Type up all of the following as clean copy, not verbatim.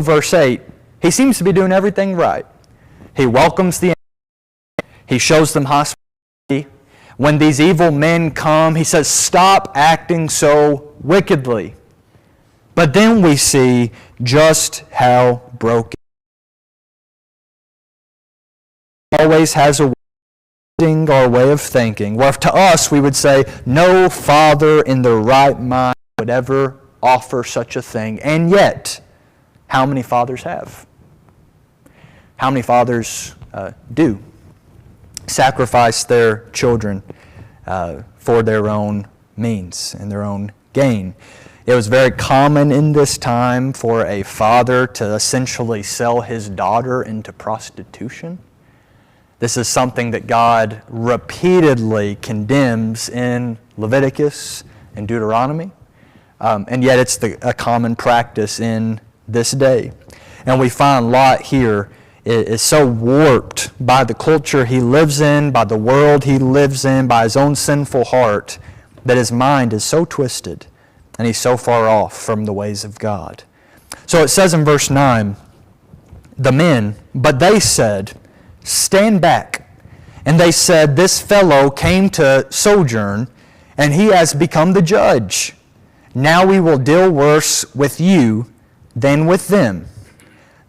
verse 8, he seems to be doing everything right. He welcomes the enemy. He shows them hospitality. When these evil men come, he says, stop acting so wickedly. But then we see just how broken. Always has a our way of thinking, where to us we would say, no father in their right mind would ever offer such a thing. And yet, how many fathers have? How many fathers do sacrifice their children for their own means and their own gain? It was very common in this time for a father to essentially sell his daughter into prostitution. This is something that God repeatedly condemns in Leviticus and Deuteronomy, and yet it's a common practice in this day. And we find Lot here is so warped by the culture he lives in, by the world he lives in, by his own sinful heart, that his mind is so twisted and he's so far off from the ways of God. So it says in verse 9, the men, but they said, stand back. And they said, this fellow came to sojourn, and he has become the judge. Now we will deal worse with you than with them.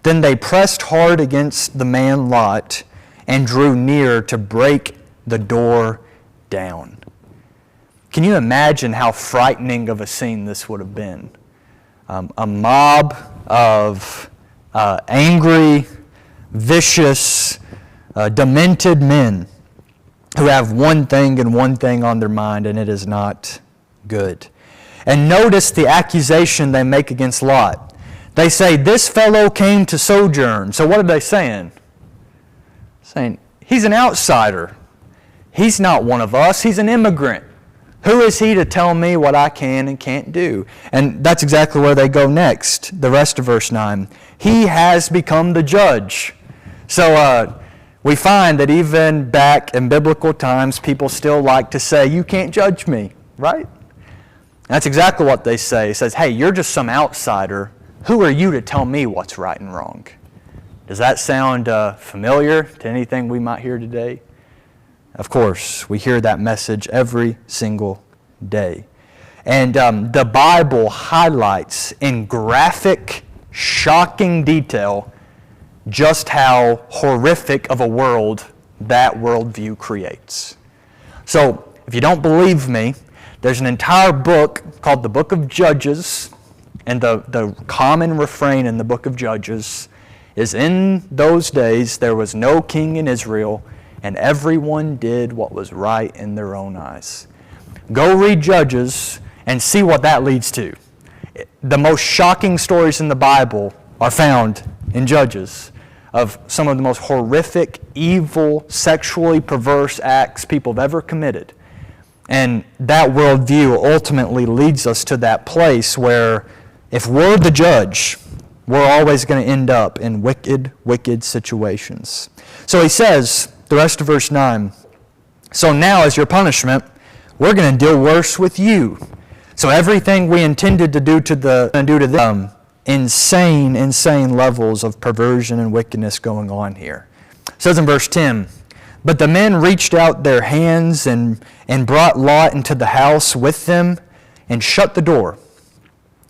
Then they pressed hard against the man Lot, and drew near to break the door down. Can you imagine how frightening of a scene this would have been? A mob of angry, vicious, demented men who have one thing and one thing on their mind, and it is not good. And notice the accusation they make against Lot. They say, this fellow came to sojourn. So what are they saying? Saying, he's an outsider. He's not one of us. He's an immigrant. Who is he to tell me what I can and can't do? And that's exactly where they go next, the rest of verse 9. He has become the judge. So we find that even back in biblical times, people still like to say, you can't judge me, right? That's exactly what they say. It says, hey, you're just some outsider. Who are you to tell me what's right and wrong? Does that sound familiar to anything we might hear today? Of course, we hear that message every single day. And the Bible highlights in graphic, shocking detail just how horrific of a world that worldview creates. So, if you don't believe me, there's an entire book called the Book of Judges, and the common refrain in the Book of Judges is, in those days there was no king in Israel, and everyone did what was right in their own eyes. Go read Judges and see what that leads to. The most shocking stories in the Bible are found in Judges, of some of the most horrific, evil, sexually perverse acts people have ever committed. And that worldview ultimately leads us to that place where if we're the judge, we're always going to end up in wicked, wicked situations. So he says, the rest of verse 9, so now as your punishment, we're going to deal worse with you. So everything we intended to do to them, insane levels of perversion and wickedness going on here. It says in verse 10, but the men reached out their hands and brought Lot into the house with them and shut the door.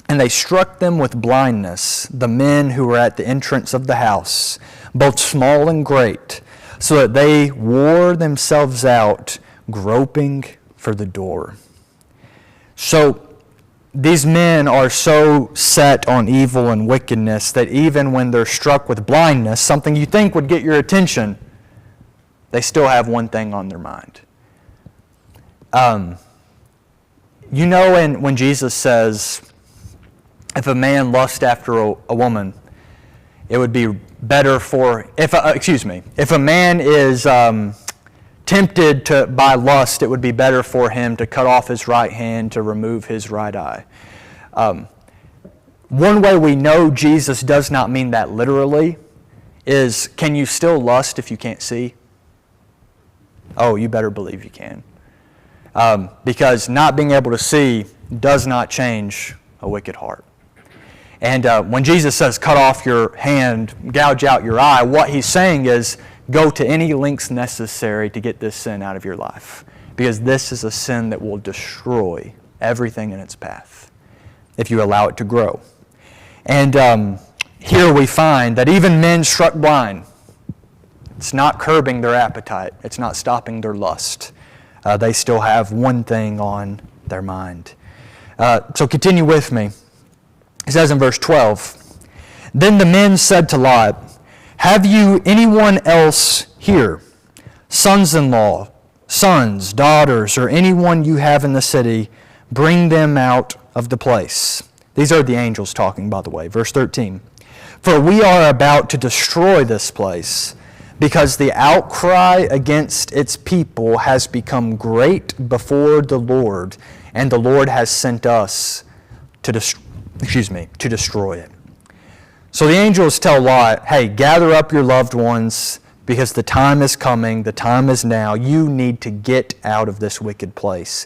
And they struck them with blindness, the men who were at the entrance of the house, both small and great, so that they wore themselves out, groping for the door. So these men are so set on evil and wickedness that even when they're struck with blindness, something you think would get your attention, they still have one thing on their mind. When Jesus says, if a man lusts after a woman, it would be better for, if a man is tempted by lust, it would be better for him to cut off his right hand, to remove his right eye. One way we know Jesus does not mean that literally is, can you still lust if you can't see? Oh, you better believe you can. Because not being able to see does not change a wicked heart. And when Jesus says, cut off your hand, gouge out your eye, what he's saying is, go to any lengths necessary to get this sin out of your life. Because this is a sin that will destroy everything in its path if you allow it to grow. And here we find that even men struck blind, it's not curbing their appetite. It's not stopping their lust. They still have one thing on their mind. So continue with me. It says in verse 12, Then the men said to Lot, Have you anyone else here, sons-in-law, sons, daughters, or anyone you have in the city? Bring them out of the place. These are the angels talking, by the way. Verse 13, For we are about to destroy this place, because the outcry against its people has become great before the Lord, and the Lord has sent us to destroy it. So the angels tell Lot, hey, gather up your loved ones, because the time is coming, the time is now. You need to get out of this wicked place.